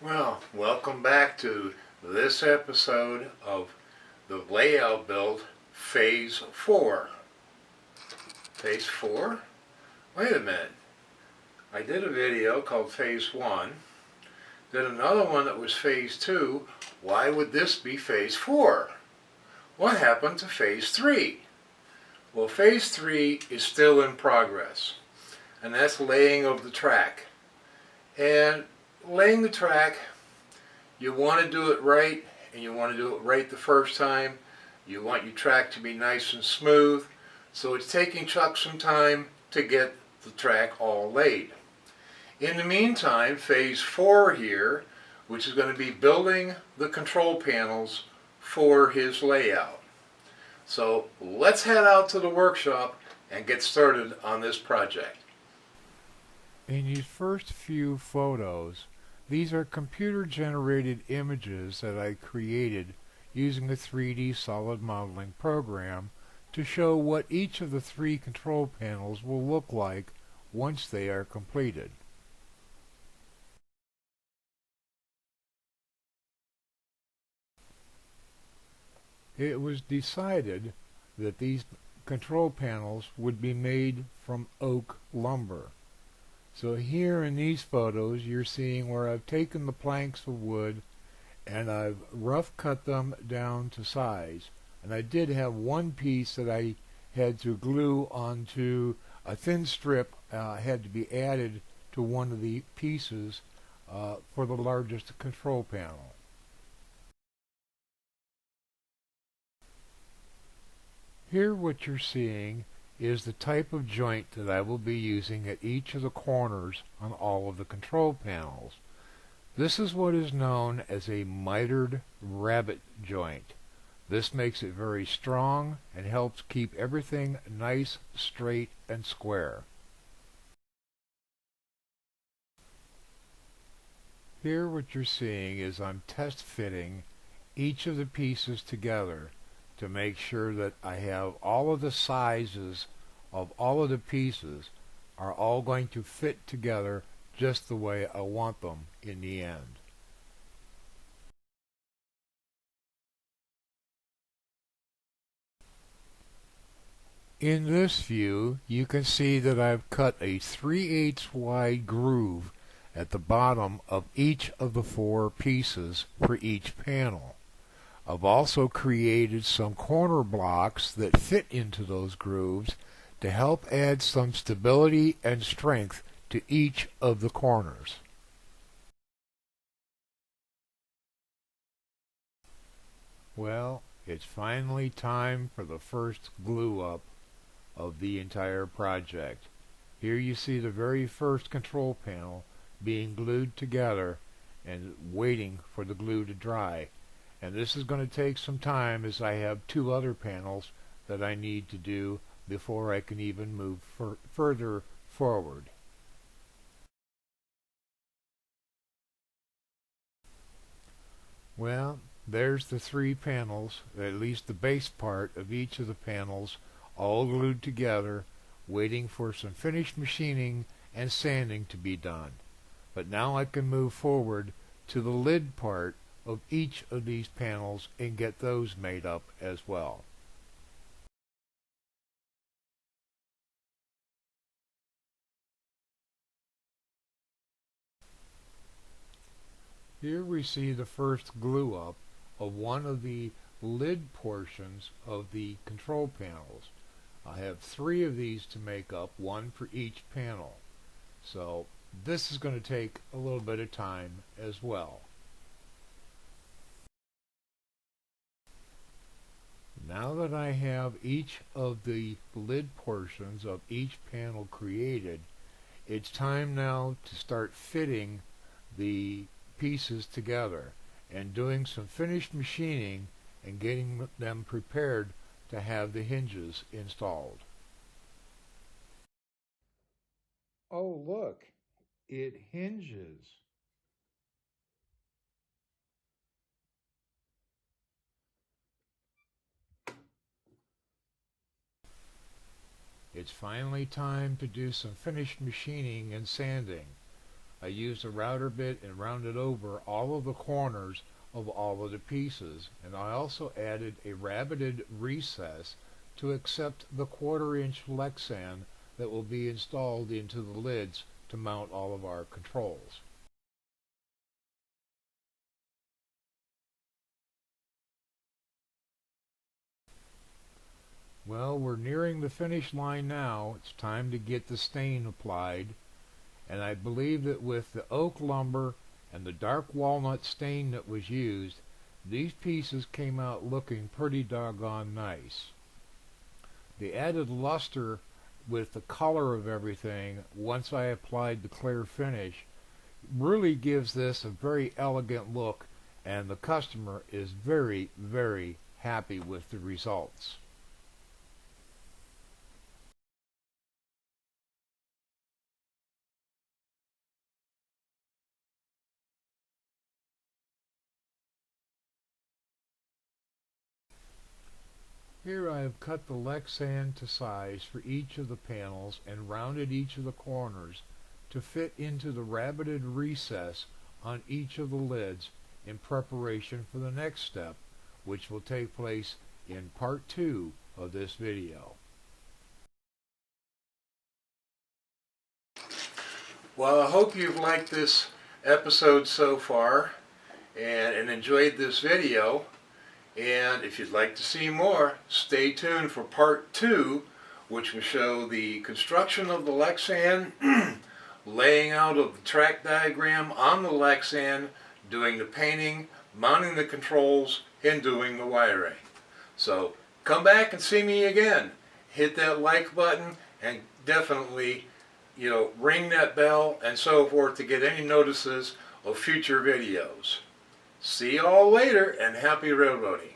Well, welcome back to this episode of the layout build phase 4. Phase 4? Wait a minute. I did a video called phase 1, did another one that was phase 2. Why would this be phase 4? What happened to phase 3? Well, phase 3 is still in progress, and that's laying of the track. And laying the track, you want to do it right, and you want to do it right the first time. You want your track to be nice and smooth, so it's taking Chuck some time to get the track all laid. In the meantime, phase 4 here, which is going to be building the control panels for his layout. So let's head out to the workshop and get started on this project. In these first few photos, these are computer-generated images that I created using a 3D solid modeling program to show what each of the 3 control panels will look like once they are completed. It was decided that these control panels would be made from oak lumber. So here in these photos you're seeing where I've taken the planks of wood and I've rough cut them down to size. And I did have one piece that I had to glue onto a thin strip, had to be added to one of the pieces for the largest control panel. Here what you're seeing is the type of joint that I will be using at each of the corners on all of the control panels. This is what is known as a mitered rabbet joint. This makes it very strong and helps keep everything nice, straight, and square. Here what you're seeing is I'm test fitting each of the pieces together to make sure that I have all of the sizes of all of the pieces are all going to fit together just the way I want them in the end. In this view, you can see that I've cut a 3/8 wide groove at the bottom of each of the 4 pieces for each panel. I've also created some corner blocks that fit into those grooves to help add some stability and strength to each of the corners. Well, it's finally time for the first glue up of the entire project. Here you see the very first control panel being glued together and waiting for the glue to dry. And this is going to take some time as I have 2 other panels that I need to do before I can even move further forward. Well, there's the 3 panels, at least the base part of each of the panels, all glued together, waiting for some finished machining and sanding to be done. But now I can move forward to the lid part of each of these panels and get those made up as well. Here we see the first glue up of one of the lid portions of the control panels. I have 3 of these to make up, one for each panel. So this is going to take a little bit of time as well. Now that I have each of the lid portions of each panel created, it's time now to start fitting the pieces together and doing some finished machining and getting them prepared to have the hinges installed. Oh, look, it hinges. It's finally time to do some finished machining and sanding. I used a router bit and rounded over all of the corners of all of the pieces, and I also added a rabbited recess to accept the 1/4-inch Lexan that will be installed into the lids to mount all of our controls. Well, we're nearing the finish line now. It's time to get the stain applied, and I believe that with the oak lumber and the dark walnut stain that was used, these pieces came out looking pretty doggone nice. The added luster with the color of everything, once I applied the clear finish, really gives this a very elegant look, and the customer is very, very happy with the results. Here I have cut the Lexan to size for each of the panels and rounded each of the corners to fit into the rabbited recess on each of the lids in preparation for the next step, which will take place in part 2 of this video. Well, I hope you've liked this episode so far and enjoyed this video. And if you'd like to see more, stay tuned for part 2, which will show the construction of the Lexan, laying out of the track diagram on the Lexan, doing the painting, mounting the controls, and doing the wiring. So come back and see me again. Hit that like button and definitely, ring that bell and so forth to get any notices of future videos. See you all later, and happy railroading.